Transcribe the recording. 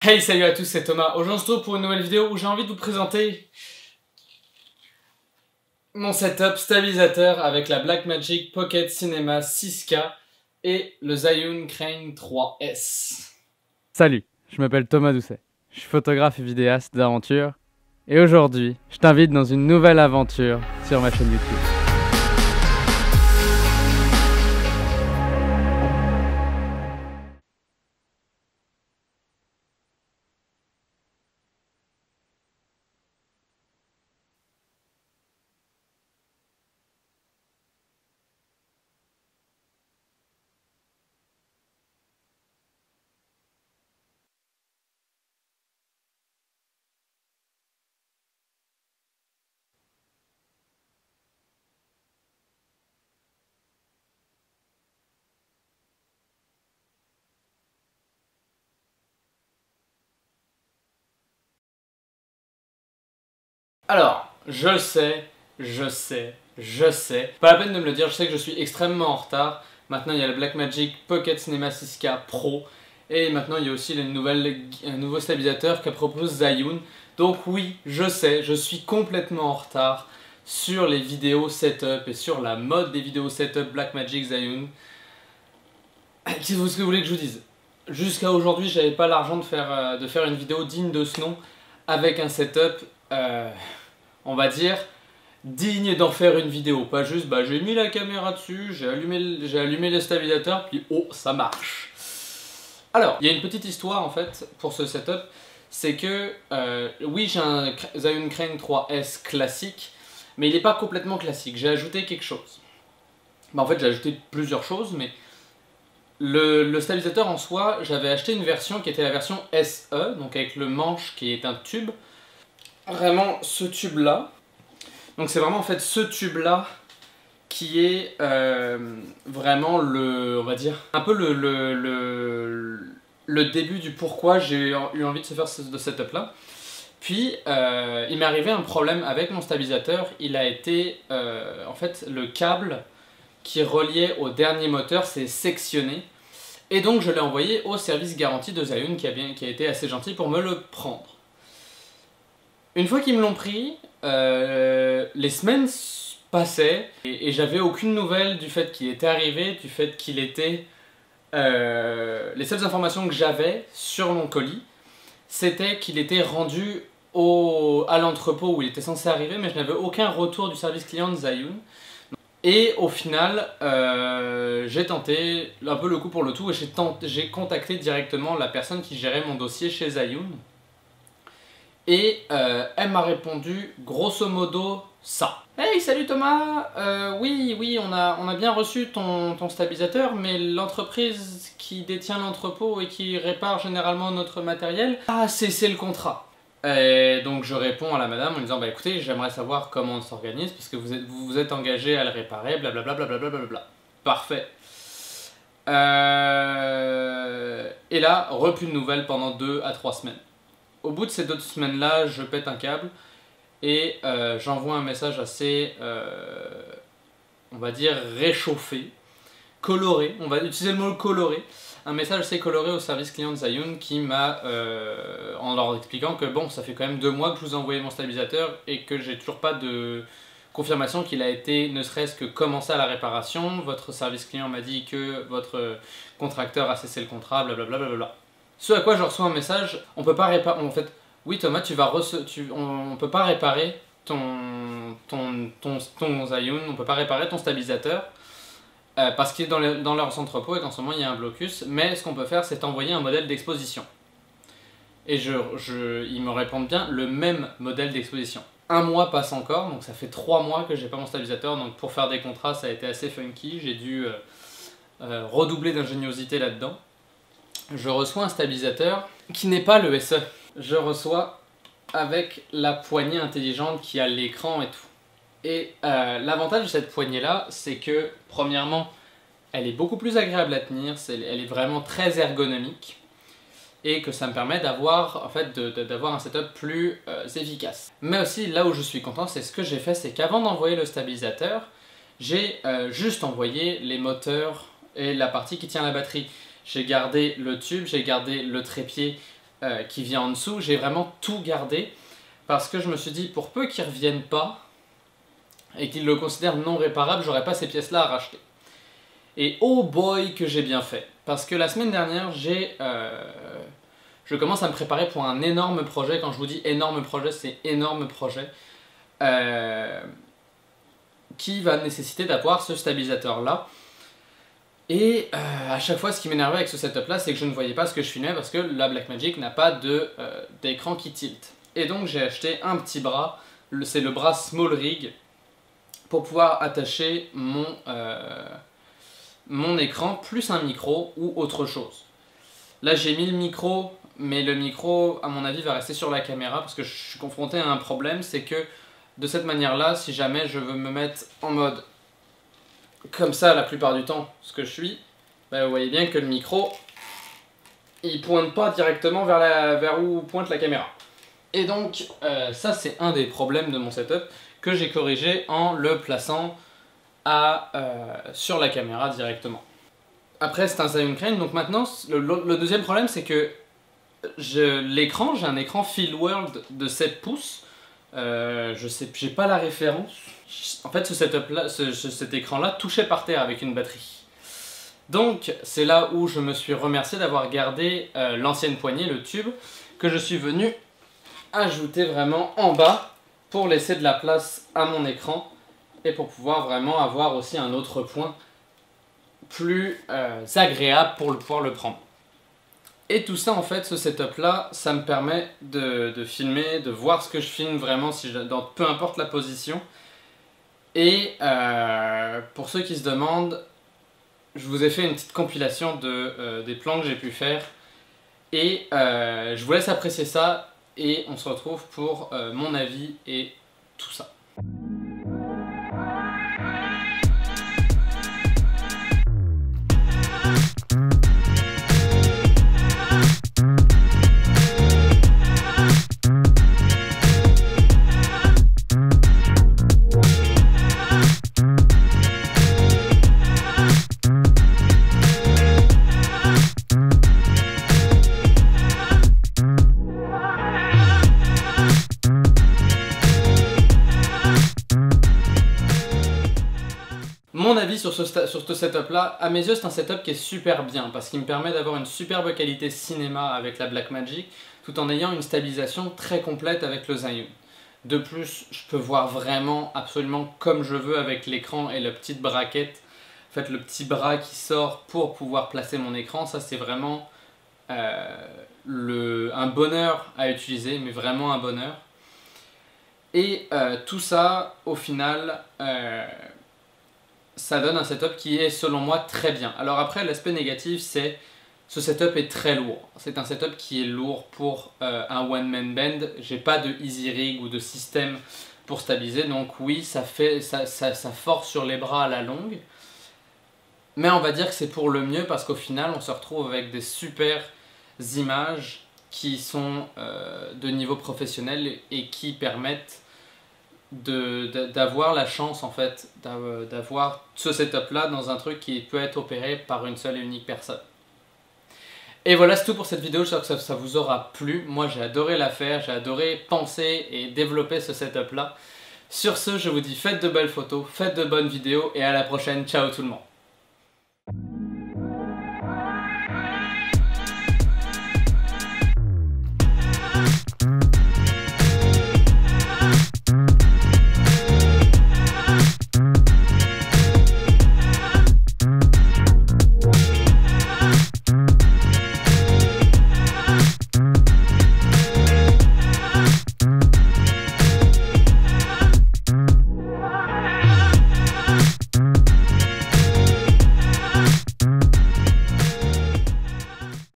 Hey, salut à tous, c'est Thomas. Aujourd'hui on se retrouve pour une nouvelle vidéo où j'ai envie de vous présenter mon setup stabilisateur avec la Blackmagic Pocket Cinema 6K et le Zhiyun Crane 3S. Salut, je m'appelle Thomas Doucet, je suis photographe et vidéaste d'aventure et aujourd'hui je t'invite dans une nouvelle aventure sur ma chaîne YouTube. Alors, je sais, pas la peine de me le dire, je sais que je suis extrêmement en retard. Maintenant il y a le Blackmagic Pocket Cinema 6K Pro et maintenant il y a aussi un nouveau stabilisateur qu'a propose Zhiyun. Donc oui, je sais, je suis complètement en retard sur les vidéos setup et sur la mode des vidéos setup Blackmagic Zhiyun. Qu'est-ce que vous voulez que je vous dise? Jusqu'à aujourd'hui, j'avais pas l'argent de faire une vidéo digne de ce nom avec un setup, on va dire, digne d'en faire une vidéo. Pas juste, bah j'ai mis la caméra dessus, j'ai allumé le stabilisateur, puis oh, ça marche. Alors, il y a une petite histoire en fait pour ce setup, c'est que oui, j'ai un Zhiyun Crane 3S classique, mais il n'est pas complètement classique. J'ai ajouté quelque chose. Bah, en fait, j'ai ajouté plusieurs choses, mais le stabilisateur en soi, j'avais acheté une version qui était la version SE, donc avec le manche qui est un tube. Vraiment ce tube là. Donc c'est vraiment en fait ce tube là qui est vraiment on va dire, un peu le début du pourquoi j'ai eu envie de se faire ce setup là. Puis il m'est arrivé un problème avec mon stabilisateur, il a été, en fait le câble qui reliait au dernier moteur s'est sectionné. Et donc je l'ai envoyé au service garantie de Zhiyun qui a été assez gentil pour me le prendre. Une fois qu'ils me l'ont pris, les semaines passaient et j'avais aucune nouvelle du fait qu'il était arrivé, du fait qu'il était... les seules informations que j'avais sur mon colis, c'était qu'il était rendu à l'entrepôt où il était censé arriver, mais je n'avais aucun retour du service client de Zhiyun. Et au final, j'ai tenté un peu le coup pour le tout et j'ai contacté directement la personne qui gérait mon dossier chez Zhiyun. Et elle m'a répondu grosso modo ça. Hey, salut Thomas, oui, on a bien reçu ton stabilisateur, mais l'entreprise qui détient l'entrepôt et qui répare généralement notre matériel a cessé le contrat. Et donc je réponds à la madame en lui disant bah écoutez, j'aimerais savoir comment on s'organise parce que vous vous êtes engagé à le réparer, blablabla. Parfait. Et là, plus de nouvelles pendant 2 à 3 semaines. Au bout de ces 2 semaines là, je pète un câble et j'envoie un message assez, on va dire, réchauffé, coloré, on va utiliser le mot coloré. Un message assez coloré au service client de Zhiyun qui m'a, en leur expliquant que bon, ça fait quand même 2 mois que je vous ai envoyé mon stabilisateur et que j'ai toujours pas de confirmation qu'il a été ne serait-ce que commencé à la réparation. Votre service client m'a dit que votre contracteur a cessé le contrat, blablabla. Ce à quoi je reçois un message, on peut pas réparer, en fait, oui Thomas, on peut pas réparer ton Zhiyun, on peut pas réparer ton stabilisateur. Parce qu'il est dans leurs entrepôts et qu'en ce moment il y a un blocus, mais ce qu'on peut faire c'est envoyer un modèle d'exposition. Et ils me répondent bien le même modèle d'exposition. 1 mois passe encore, donc ça fait 3 mois que j'ai pas mon stabilisateur, donc pour faire des contrats ça a été assez funky, j'ai dû redoubler d'ingéniosité là-dedans. Je reçois un stabilisateur qui n'est pas le SE, je reçois avec la poignée intelligente qui a l'écran et tout. Et l'avantage de cette poignée là, c'est que premièrement, elle est beaucoup plus agréable à tenir, elle est vraiment très ergonomique et que ça me permet d'avoir en fait, d'avoir un setup plus efficace. Mais aussi là où je suis content, c'est ce que j'ai fait, c'est qu'avant d'envoyer le stabilisateur, j'ai juste envoyé les moteurs et la partie qui tient la batterie. J'ai gardé le tube, j'ai gardé le trépied qui vient en dessous, j'ai vraiment tout gardé parce que je me suis dit, pour peu qu'ils ne reviennent pas et qu'ils le considèrent non réparable, j'aurais pas ces pièces-là à racheter. Et oh boy que j'ai bien fait, parce que la semaine dernière, je commence à me préparer pour un énorme projet. Quand je vous dis énorme projet, c'est énorme projet qui va nécessiter d'avoir ce stabilisateur-là. Et à chaque fois, ce qui m'énervait avec ce setup-là, c'est que je ne voyais pas ce que je filmais parce que la Blackmagic n'a pas d'écran qui tilt. Et donc j'ai acheté un petit bras, c'est le bras Small Rig, pour pouvoir attacher mon écran plus un micro ou autre chose. Là j'ai mis le micro, mais le micro à mon avis va rester sur la caméra parce que je suis confronté à un problème, c'est que de cette manière-là, si jamais je veux me mettre en mode comme ça la plupart du temps, ce que je suis, bah vous voyez bien que le micro, il pointe pas directement vers où pointe la caméra. Et donc, ça c'est un des problèmes de mon setup que j'ai corrigé en le plaçant sur la caméra directement. Après c'est un Zhiyun Crane, donc maintenant, le deuxième problème c'est que l'écran, j'ai un écran Fieldworld de 7 pouces, je sais, j'ai pas la référence. En fait, cet écran-là touchait par terre avec une batterie. Donc, c'est là où je me suis remercié d'avoir gardé l'ancienne poignée, le tube, que je suis venu ajouter vraiment en bas pour laisser de la place à mon écran et pour pouvoir vraiment avoir aussi un autre point plus agréable pour pouvoir le prendre. Et tout ça, en fait, ce setup-là, ça me permet de filmer, de voir ce que je filme vraiment, dans peu importe la position. Et pour ceux qui se demandent, je vous ai fait une petite compilation des plans que j'ai pu faire. Et je vous laisse apprécier ça et on se retrouve pour mon avis et tout ça. Mon avis sur ce setup là, à mes yeux c'est un setup qui est super bien parce qu'il me permet d'avoir une superbe qualité cinéma avec la Blackmagic tout en ayant une stabilisation très complète avec le Zhiyun. De plus, je peux voir vraiment absolument comme je veux avec l'écran et la petite braquette, en fait le petit bras qui sort pour pouvoir placer mon écran. Ça c'est vraiment un bonheur à utiliser, mais vraiment un bonheur. Et tout ça au final ça donne un setup qui est selon moi très bien. Alors après, l'aspect négatif, c'est ce setup est très lourd. C'est un setup qui est lourd pour un one man band. J'ai pas de easy rig ou de système pour stabiliser, donc oui, ça force sur les bras à la longue. Mais on va dire que c'est pour le mieux parce qu'au final, on se retrouve avec des super images qui sont de niveau professionnel et qui permettent d'avoir la chance en fait d'avoir ce setup là dans un truc qui peut être opéré par une seule et unique personne. Et voilà, c'est tout pour cette vidéo. J'espère que ça vous aura plu. Moi j'ai adoré la faire, j'ai adoré penser et développer ce setup là. Sur ce, je vous dis faites de belles photos, faites de bonnes vidéos et à la prochaine. Ciao tout le monde.